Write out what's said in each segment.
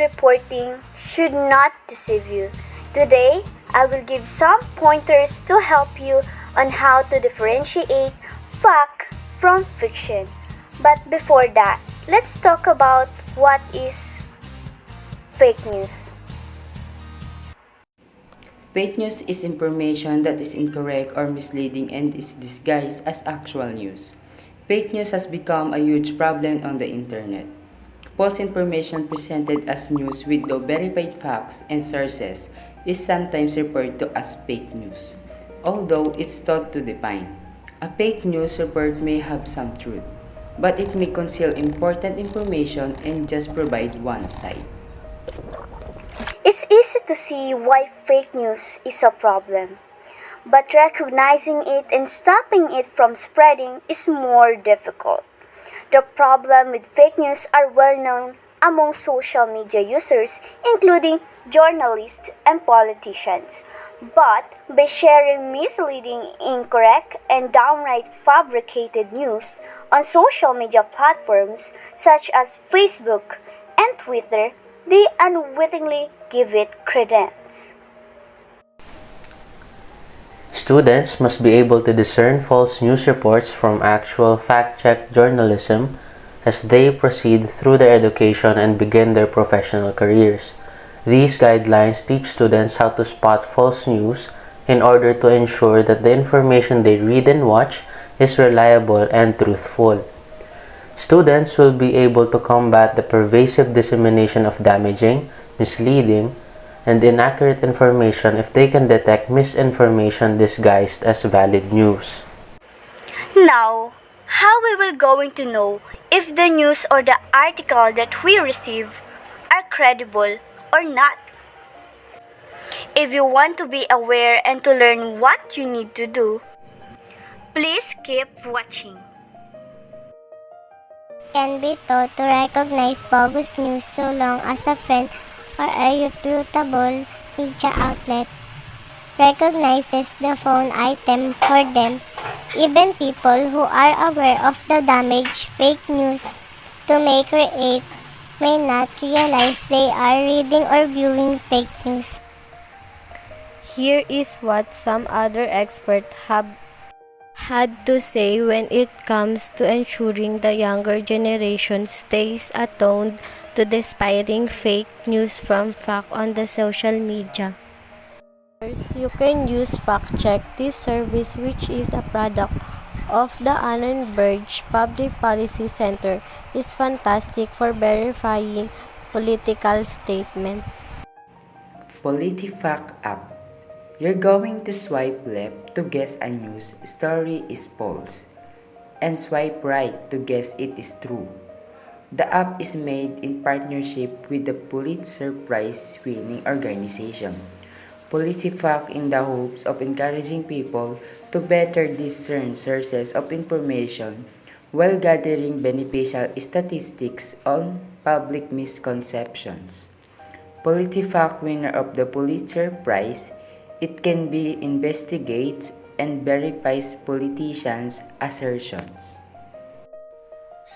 reporting should not deceive you. Today, I will give some pointers to help you on how to differentiate fact from fiction. But before that, let's talk about what is fake news. Fake news is information that is incorrect or misleading and is disguised as actual news. Fake news has become a huge problem on the internet. False information presented as news with no verified facts and sources is sometimes referred to as fake news, although it's thought to define. A fake news report may have some truth, but it may conceal important information and just provide one side. It's easy to see why fake news is a problem, but recognizing it and stopping it from spreading is more difficult. The problem with fake news are well known among social media users, including journalists and politicians. But by sharing misleading, incorrect, and downright fabricated news on social media platforms such as Facebook and Twitter, they unwittingly give it credence. Students must be able to discern false news reports from actual fact-check journalism as they proceed through their education and begin their professional careers. These guidelines teach students how to spot false news in order to ensure that the information they read and watch is reliable and truthful. Students will be able to combat the pervasive dissemination of damaging, misleading, and inaccurate information if they can detect misinformation disguised as valid news. Now, how we will going to know if the news or the article that we receive are credible or not? If you want to be aware and to learn what you need to do, please keep watching. Can be taught to recognize bogus news so long as a friend or a reputable media outlet recognizes the phone item for them. Even people who are aware of the damage fake news to may create may not realize they are reading or viewing fake news. Here is what some other experts have had to say when it comes to ensuring the younger generation stays attuned to the spiraling fake news from fact on the social media. First, you can use FactCheck. This service, which is a product of the Annenberg Public Policy Center, is fantastic for verifying political statements. PolitiFact app. You're going to swipe left to guess a news story is false, and swipe right to guess it is true. The app is made in partnership with the Pulitzer Prize-winning organization, PolitiFact, in the hopes of encouraging people to better discern sources of information while gathering beneficial statistics on public misconceptions. PolitiFact, winner of the Pulitzer Prize, it can be investigates and verifies politicians' assertions.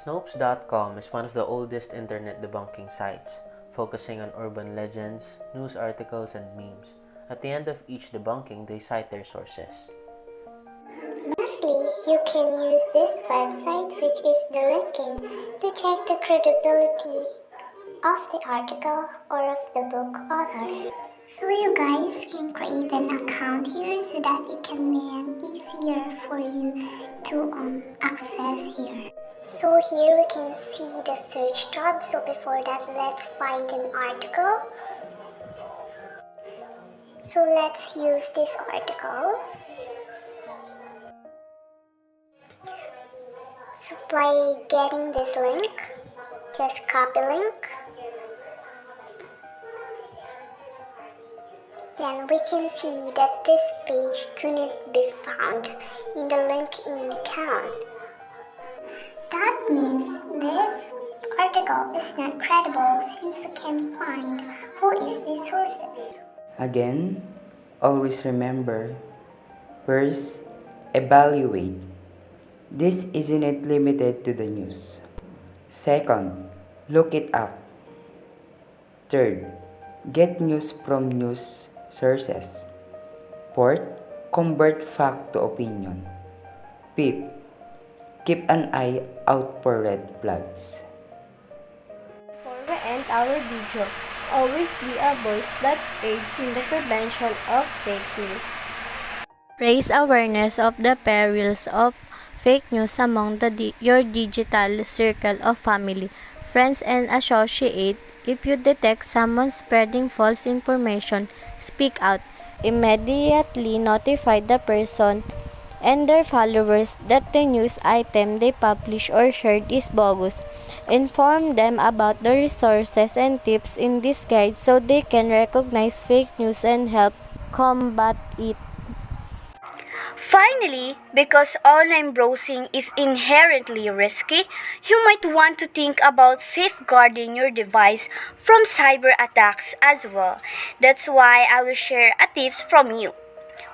Snopes.com is one of the oldest internet debunking sites, focusing on urban legends, news articles, and memes. At the end of each debunking, they cite their sources. Lastly, you can use this website, which is the linking, to check the credibility of the article or of the book author. So you guys can create an account here so that it can be easier for you to access here. So here we can see the search tab. So before that, let's find an article. So let's use this article. So by getting this link, just copy link. Then we can see that this page couldn't be found in the LinkedIn account. That means this article is not credible since we can find who is the sources. Again, always remember, first, evaluate. This isn't limited to the news. Second, look it up. Third, get news from news sources. Fourth, convert fact to opinion. Fifth, keep an eye out for red flags. Before we end our video, always be a voice that aids in the prevention of fake news. Raise awareness of the perils of fake news among your digital circle of family, friends, and associates. If you detect someone spreading false information, speak out. Immediately notify the person and their followers that the news item they publish or shared is bogus. Inform them about the resources and tips in this guide so they can recognize fake news and help combat it. Finally, because online browsing is inherently risky, you might want to think about safeguarding your device from cyber attacks as well. That's why I will share a tips from you.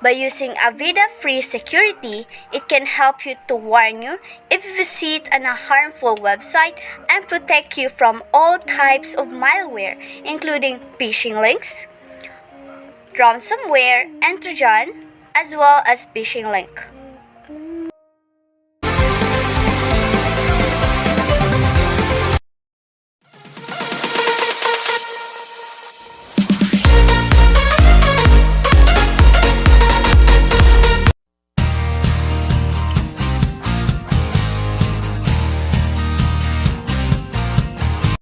By using Avida Free Security, it can help you to warn you if you visit a harmful website and protect you from all types of malware, including phishing links, ransomware, and Trojan, as well as phishing link.